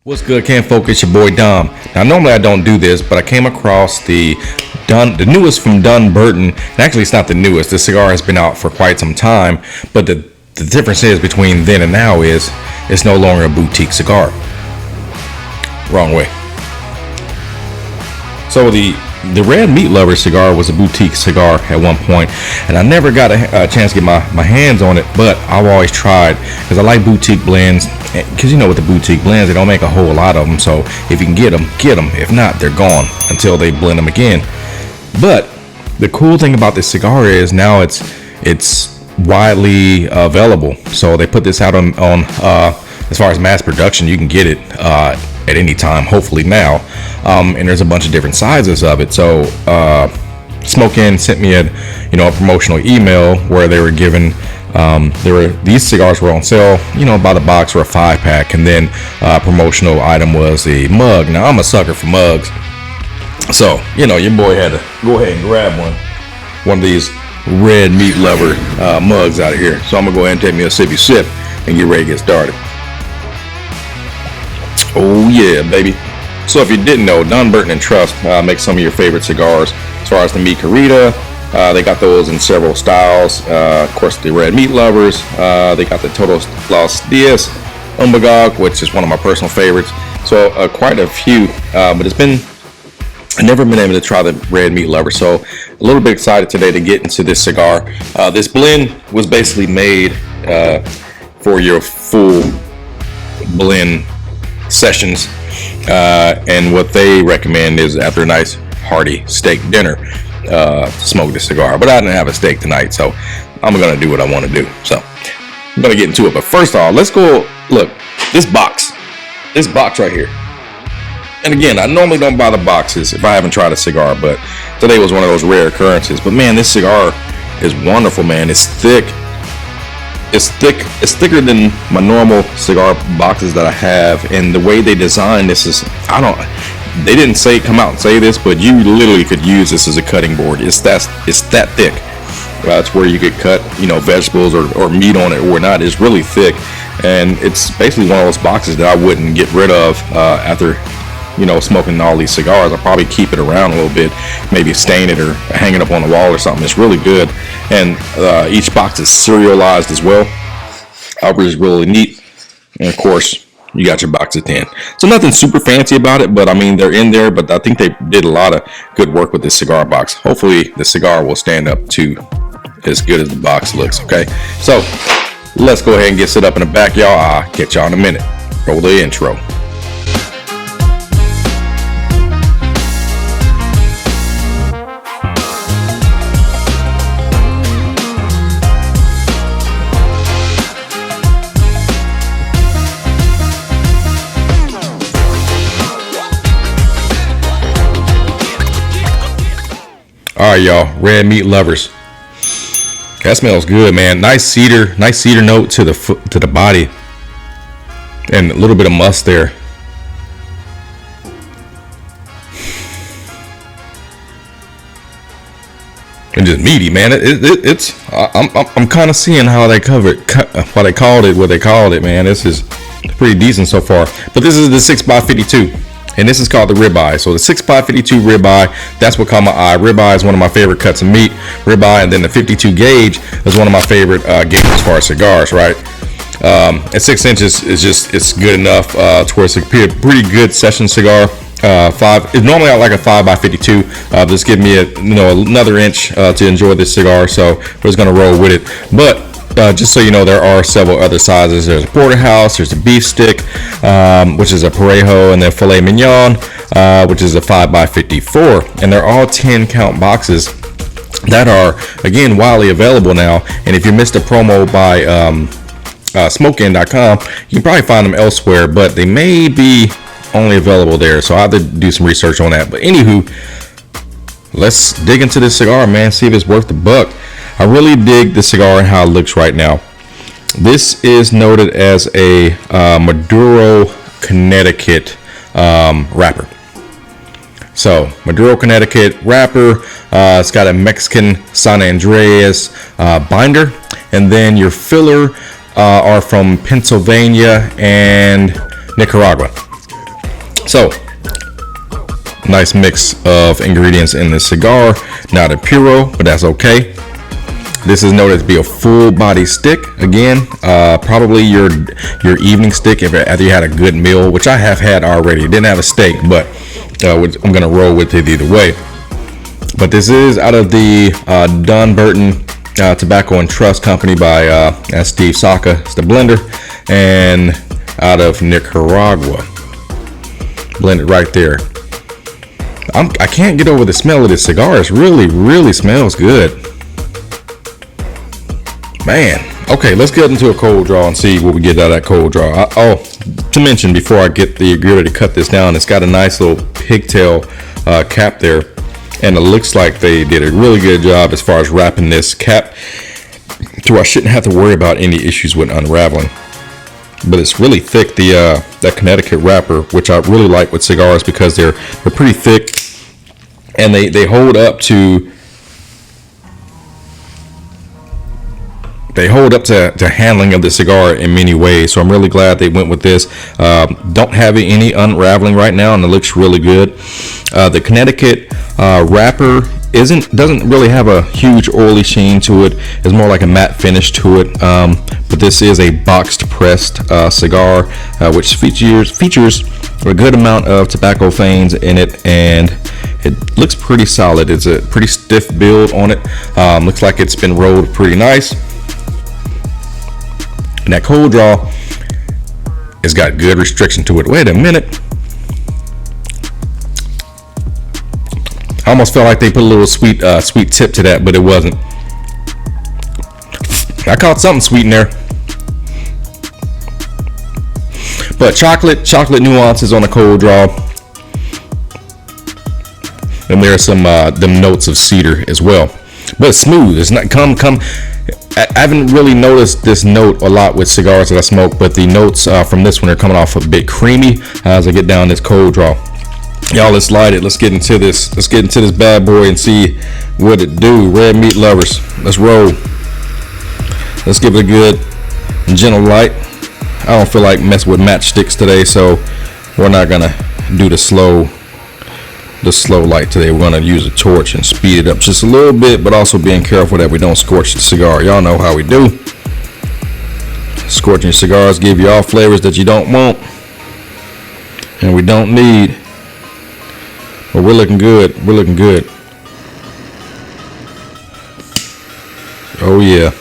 What's good, Can't Focus? Your boy Dom. Now, normally I don't do this, but I came across the newest from Dunbarton. And actually, it's not the newest. The cigar has been out for quite some time, but the difference is between then and now is it's no longer a boutique cigar. Wrong way. So the Red Meat Lover cigar was a boutique cigar at one point, and I never got a chance to get my hands on it, but I've always tried because I like boutique blends. Because you know, with the boutique blends, they don't make a whole lot of them, so if you can get them, get them. If not, they're gone until they blend them again. But the cool thing about this cigar is now it's widely available. So they put this out on as far as mass production, you can get it at any time, hopefully now, and there's a bunch of different sizes of it. So SmokeInn sent me a promotional email where they were giving these cigars were on sale, by the box for a 5-pack, and then promotional item was a mug. Now I'm a sucker for mugs, so your boy had to go ahead and grab one of these Red Meat Lover mugs out of here. So I'm gonna go ahead and take me a sippy sip and get ready to get started. Oh yeah, baby. So if you didn't know, Dunbarton and Trust makes some of your favorite cigars. As far as the Mi Querida, they got those in several styles. Of course, the Red Meat Lovers. They got the Todos Los Dias Umbagog, which is one of my personal favorites. So quite a few, but I've never been able to try the Red Meat Lover. So a little bit excited today to get into this cigar. This blend was basically made for your full blend sessions, and what they recommend is after a nice hearty steak dinner to smoke this cigar. But I didn't have a steak tonight, so I'm gonna do what I want to do. So I'm gonna get into it, but first off, let's go look this box right here. And again, I normally don't buy the boxes if I haven't tried a cigar, but today was one of those rare occurrences. But man, this cigar is wonderful, man. It's thick. It's thicker than my normal cigar boxes that I have, and the way they designed this is, they didn't come out and say this, but you literally could use this as a cutting board. It's that thick. It's where you could cut, vegetables or meat on it or not. It's really thick, and it's basically one of those boxes that I wouldn't get rid of after smoking all these cigars. I'll probably keep it around a little bit, maybe stain it or hang it up on the wall or something. It's really good, and each box is serialized as well, which is really neat. And of course, you got your box at the end. So nothing super fancy about it, but I mean, they're in there, but I think they did a lot of good work with this cigar box. Hopefully the cigar will stand up to as good as the box looks. Okay, so let's go ahead and get set up in the back, y'all. I'll catch y'all in a minute. Roll the intro. All right, y'all. Red Meat Lovers. That smells good, man. Nice cedar note to the body, and a little bit of musk there. And just meaty, man. I'm kind of seeing how they why they called it what they called it, man. This is pretty decent so far. But this is the 6x52. And this is called the ribeye. So the 6x52 ribeye, that's what caught my eye. Ribeye is one of my favorite cuts of meat. Ribeye, and then the 52 gauge is one of my favorite gauges as far as cigars, right? At 6 inches it's good enough to where it's a pretty good session cigar. It's normally like a 5x52. Just give me another inch to enjoy this cigar. So we're just gonna roll with it. But just so you know, there are several other sizes. There's a porterhouse, there's a beef stick, which is a parejo, and then filet mignon, which is a 5x54, and they're all 10 count boxes that are, again, widely available now. And if you missed a promo by SmokeInn.com, you can probably find them elsewhere, but they may be only available there, so I have to do some research on that. But anywho, let's dig into this cigar, man, see if it's worth the buck. I really dig the cigar and how it looks right now. This is noted as a Maduro, Connecticut wrapper. So Maduro, Connecticut wrapper. It's got a Mexican San Andreas binder, and then your filler are from Pennsylvania and Nicaragua. So, nice mix of ingredients in the cigar. Not a puro, but that's okay. This is noted to be a full body stick. Again, probably your evening stick after you had a good meal, which I have had already. Didn't have a steak, but I'm gonna roll with it either way. But this is out of the Dunbarton Tobacco and Trust company by Steve Saka. It's the blender, and out of Nicaragua. Blended right there. I can't get over the smell of this cigar. It really smells good. Man, okay, let's get into a cold draw and see what we get out of that cold draw. To mention before I get ready to cut this down, it's got a nice little pigtail cap there, and it looks like they did a really good job as far as wrapping this cap to where I shouldn't have to worry about any issues with unraveling. But it's really thick, that Connecticut wrapper, which I really like with cigars because they're pretty thick, and they hold up to handling of the cigar in many ways. So I'm really glad they went with this. Don't have any unraveling right now, and it looks really good. The Connecticut wrapper doesn't really have a huge oily sheen to it. It's more like a matte finish to it. But this is a boxed pressed cigar, which features a good amount of tobacco veins in it, and it looks pretty solid. It's a pretty stiff build on it. Looks like it's been rolled pretty nice. And that cold draw has got good restriction to it. Wait a minute. I almost felt like they put a little sweet tip to that, but it wasn't. I caught something sweet in there. But chocolate nuances on the cold draw. And there are some them notes of cedar as well. But it's smooth. It's not come. I haven't really noticed this note a lot with cigars that I smoke, but the notes from this one are coming off a bit creamy as I get down this cold draw. Y'all, let's light it. Let's get into this. Let's get into this bad boy and see what it do. Red meat lovers, let's roll. Let's give it a good gentle light. I don't feel like messing with matchsticks today, so we're not gonna do the slow light today. We're gonna use a torch and speed it up just a little bit, but also being careful that we don't scorch the cigar. Y'all know how we do. Scorching cigars give you all flavors that you don't want and we don't need. But we're looking good. We're looking good. Oh yeah.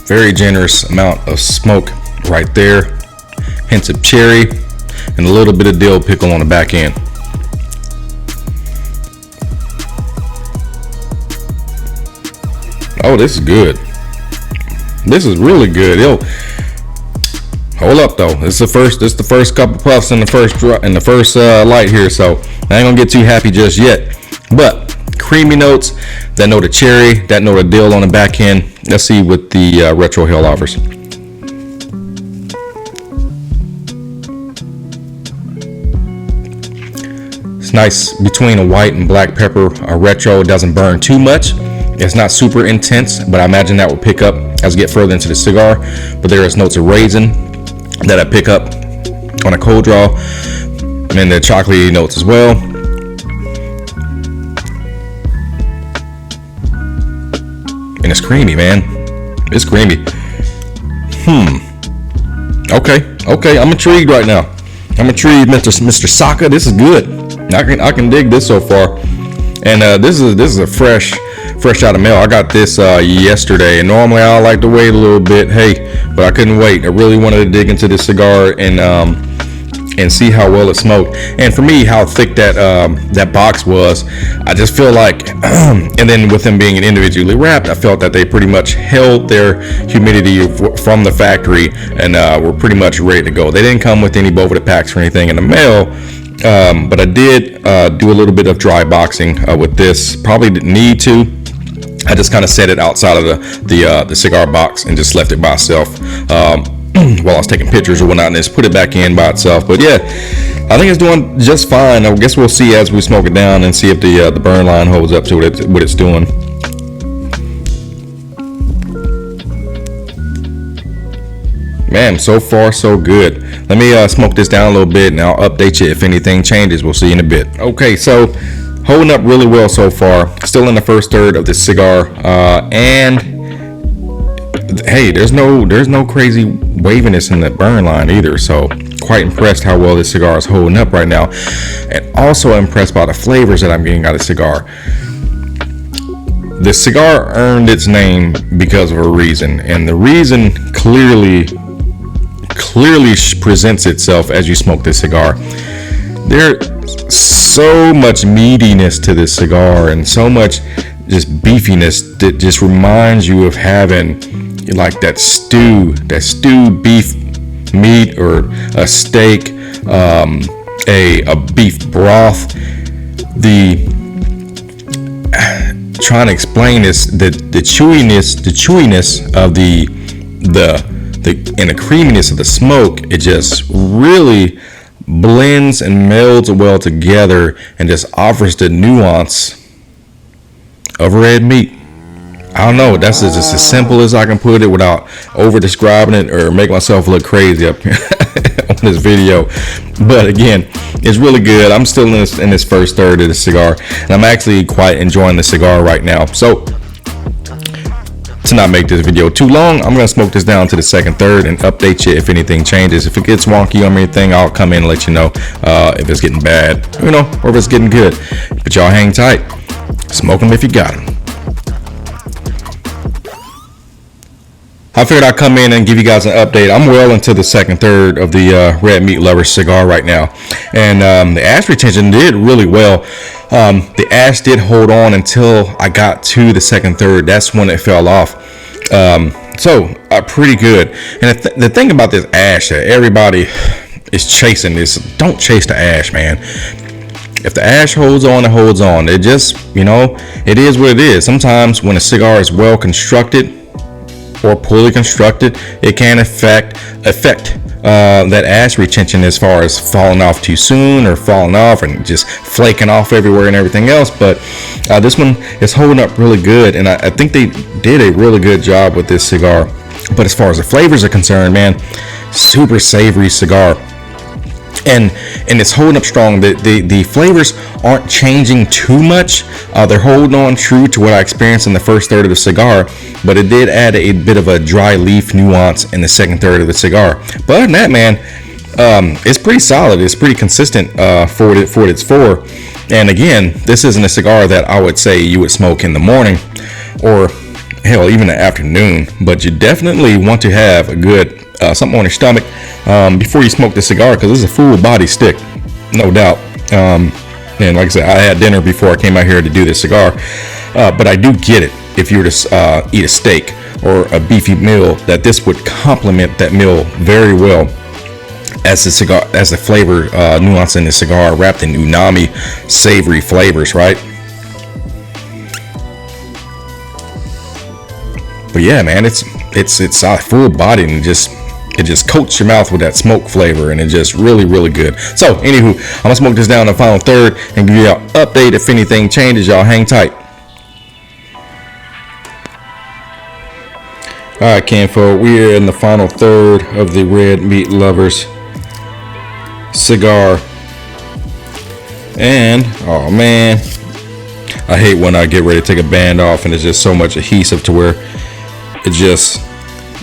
Very generous amount of smoke right there. Hints of cherry and a little bit of dill pickle on the back end. Oh, this is good. This is really good. Yo, hold up though. This is the first couple puffs in the first light here, so I ain't gonna get too happy just yet. But creamy notes, that note of cherry, that note of dill on the back end. Let's see what the retro hill offers. It's nice between a white and black pepper. A retro doesn't burn too much. It's not super intense, but I imagine that will pick up as we get further into the cigar. But there is notes of raisin that I pick up on a cold draw, and then the chocolatey notes as well. And it's creamy, man. It's creamy. Okay. I'm intrigued right now. I'm intrigued, Mr. Saka. This is good. I can dig this so far. And this is a fresh out of mail. I got this yesterday, and normally I like to wait a little bit, but I couldn't wait. I really wanted to dig into this cigar and see how well it smoked. And for me, how thick that box was, I just feel like, and then with them being individually wrapped, I felt that they pretty much held their humidity from the factory and were pretty much ready to go. They didn't come with any Boveda packs or anything in the mail. But I did do a little bit of dry boxing with this. Probably didn't need to. I just kind of set it outside of the cigar box and just left it by itself while I was taking pictures or whatnot, and just put it back in by itself. But yeah, I think it's doing just fine. I guess we'll see as we smoke it down and see if the burn line holds up to what it's doing. Man, so far so good. Let me smoke this down a little bit and I'll update you if anything changes. We'll see you in a bit. Okay, so holding up really well so far. Still in the first third of this cigar, and hey, there's no crazy waviness in the burn line either. So quite impressed how well this cigar is holding up right now, and also impressed by the flavors that I'm getting out of the cigar. The cigar earned its name because of a reason, and the reason clearly presents itself as you smoke this cigar. There's so much meatiness to this cigar and so much just beefiness that just reminds you of having like that stew beef meat or a steak, a beef broth. Trying to explain this, the chewiness of the and the creaminess of the smoke, it just really blends and melds well together and just offers the nuance of red meat. I don't know, that's just as simple as I can put it without over describing it or make myself look crazy up here on this video. But again, it's really good. I'm still in this first third of the cigar, and I'm actually quite enjoying the cigar right now. So to not make this video too long, I'm gonna smoke this down to the second third and update you if anything changes. If it gets wonky on anything, I'll come in and let you know if it's getting bad, or if it's getting good. But y'all hang tight. Smoke them if you got them. I figured I'd come in and give you guys an update. I'm well into the second third of the Red Meat Lover cigar right now, and the ash retention did really well. The ash did hold on until I got to the second third. That's when it fell off. So pretty good. And the thing about this ash that everybody is chasing is, don't chase the ash, man. If the ash holds on, it holds on. It just, it is what it is. Sometimes when a cigar is well constructed or poorly constructed, it can affect that ash retention as far as falling off too soon or falling off and just flaking off everywhere and everything else. But this one is holding up really good, and I think they did a really good job with this cigar. But as far as the flavors are concerned, man, super savory cigar. And it's holding up strong. The flavors aren't changing too much. They're holding on true to what I experienced in the first third of the cigar, but it did add a bit of a dry leaf nuance in the second third of the cigar. But other than that, man, it's pretty solid. It's pretty consistent for what it's for. And again, this isn't a cigar that I would say you would smoke in the morning or hell, even the afternoon, but you definitely want to have a good something on your stomach before you smoke the cigar, because this is a full body stick, no doubt. And like I said, I had dinner before I came out here to do this cigar, but I do get it. If you were to eat a steak or a beefy meal, that this would complement that meal very well as the cigar, as the flavor nuance in the cigar wrapped in umami savory flavors, right? But yeah, man, it's full body, and it just coats your mouth with that smoke flavor, and it's just really, really good. So anywho, I'm gonna smoke this down to the final third and give you an update if anything changes. Y'all hang tight. All right, Canfo, we are in the final third of the Red Meat Lovers cigar, and oh man, I hate when I get ready to take a band off and there's just so much adhesive to where it just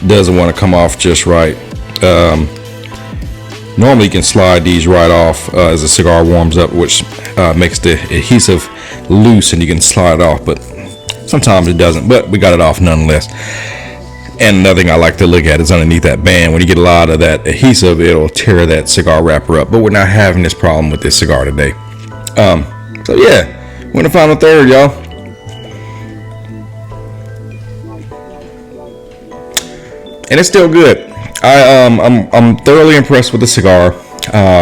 doesn't want to come off just right. Normally you can slide these right off as the cigar warms up, which makes the adhesive loose and you can slide it off, but sometimes it doesn't. But we got it off nonetheless. And another thing I like to look at is underneath that band. When you get a lot of that adhesive, it'll tear that cigar wrapper up, but we're not having this problem with this cigar today. So yeah, we're in the final third, y'all. And it's still good. I'm thoroughly impressed with the cigar,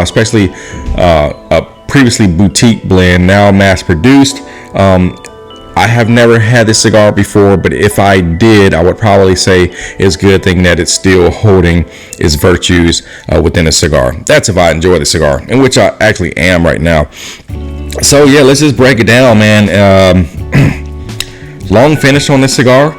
especially a previously boutique blend, now mass produced. I have never had this cigar before, but if I did, I would probably say it's a good thing that it's still holding its virtues within a cigar. That's if I enjoy the cigar, in which I actually am right now. So yeah, let's just break it down, man. Long finish on this cigar.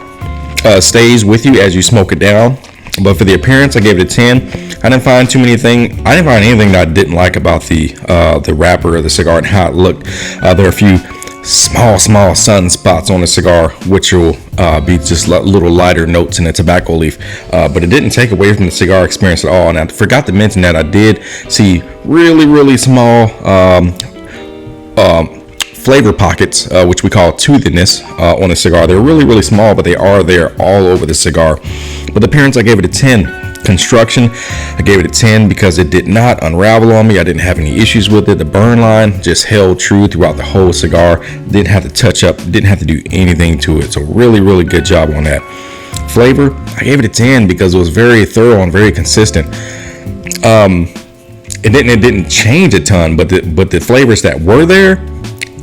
Stays with you as you smoke it down. But for the appearance, I gave it a 10. I didn't find anything that I didn't like about the wrapper of the cigar and how it looked. There are a few small sunspots on the cigar, which will be just little lighter notes in the tobacco leaf, but it didn't take away from the cigar experience at all. And I forgot to mention that I did see really small flavor pockets, which we call toothiness, on the cigar. They're really small, but they are there all over the cigar. But the appearance, I gave it a 10. Construction, I gave it a 10 because it did not unravel on me. I didn't have any issues with it. The burn line just held true throughout the whole cigar. Didn't have to touch up, didn't have to do anything to it. So really good job on that. Flavor, I gave it a 10 because it was very thorough and very consistent. It didn't change a ton, but the flavors that were there,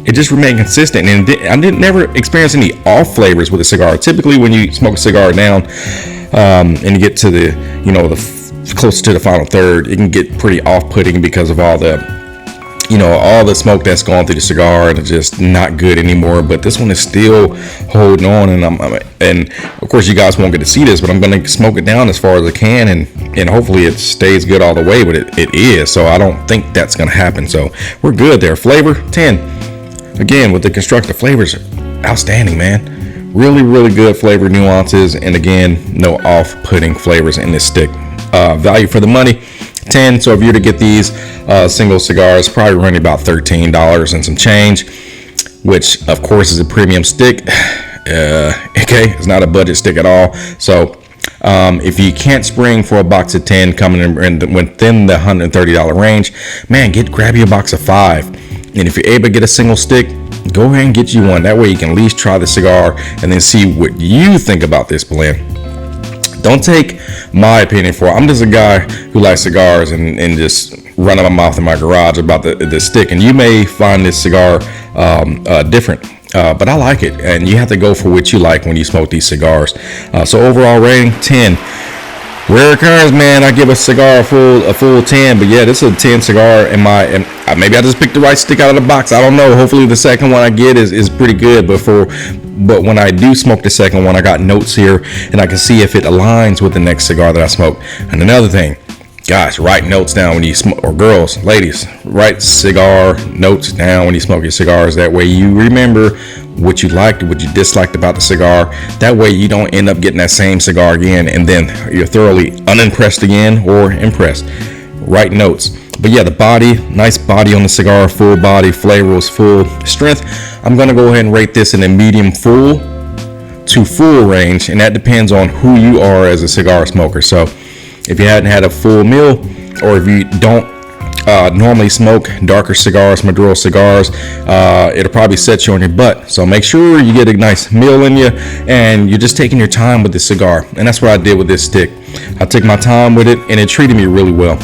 it just remained consistent, and I didn't never experience any off flavors with a cigar. Typically, when you smoke a cigar down, and you get to the closer to the final third, it can get pretty off-putting because of all the smoke that's gone through the cigar, and it's just not good anymore. But this one is still holding on, and of course you guys won't get to see this, but I'm going to smoke it down as far as I can, and hopefully it stays good all the way. But it is, so I don't think that's going to happen. So we're good there. Flavor 10. Again, with the constructive flavors, outstanding, man. Really good flavor nuances, and again, no off-putting flavors in this stick. Value for the money, 10. So if you're to get these single cigars, probably running about $13 and some change, which of course is a premium stick. Okay, it's not a budget stick at all. So if you can't spring for a box of 10 coming in within the $130 range, man, grab you a box of 5. And if you're able to get a single stick, go ahead and get you one. That way you can at least try the cigar and then see what you think about this blend. Don't take my opinion for it. I'm just a guy who likes cigars and just running my mouth in my garage about the stick. And you may find this cigar different, but I like it. And you have to go for what you like when you smoke these cigars. So overall rating, 10. Rare occurrence, man. I give a cigar a full 10, but yeah, this is a 10 cigar. Maybe I just picked the right stick out of the box. I don't know. Hopefully the second one I get is pretty good. But when I do smoke the second one, I got notes here, and I can see if it aligns with the next cigar that I smoke. And another thing, guys, write notes down when you smoke, or girls, ladies, write cigar notes down when you smoke your cigars. That way you remember what you liked, what you disliked about the cigar. That way you don't end up getting that same cigar again and then you're thoroughly unimpressed again or impressed. Write notes. But yeah, the body, nice body on the cigar, full body, flavor was full. Strength, I'm going to go ahead and rate this in a medium full to full range, and that depends on who you are as a cigar smoker. So if you hadn't had a full meal, or if you don't normally smoke darker cigars, Maduro cigars, it'll probably set you on your butt. So make sure you get a nice meal in you, and you're just taking your time with the cigar. And that's what I did with this stick. I took my time with it, and it treated me really well.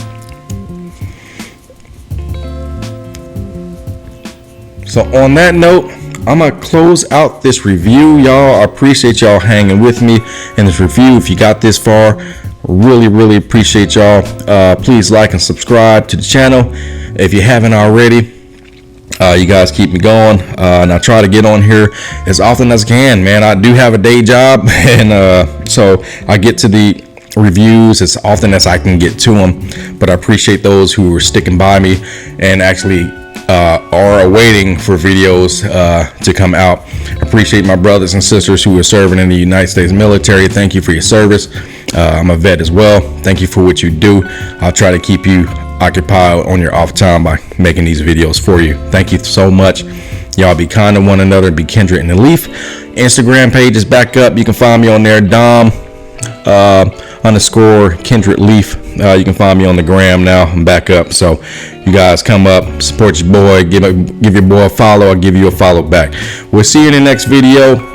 So on that note, I'm going to close out this review, y'all. I appreciate y'all hanging with me in this review. If you got this far, really appreciate y'all. Please like and subscribe to the channel if you haven't already. You guys keep me going, and I try to get on here as often as I can, man. I do have a day job, and so I get to the reviews as often as I can get to them. But I appreciate those who are sticking by me and actually are awaiting for videos to come out. I appreciate my brothers and sisters who are serving in the United States military. Thank you for your service. I'm a vet as well. Thank you for what you do. I'll try to keep you occupied on your off time by making these videos for you. Thank you so much. Y'all be kind to one another. Be Kindred and the Leaf. Instagram page is back up. You can find me on there, Dom_Kindred Leaf. You can find me on the gram now. I'm back up. So you guys come up, support your boy, give your boy a follow. I'll give you a follow back. We'll see you in the next video.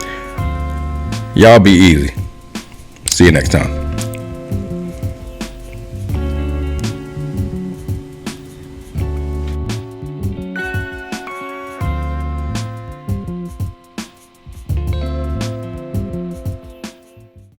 Y'all be easy. See you next time.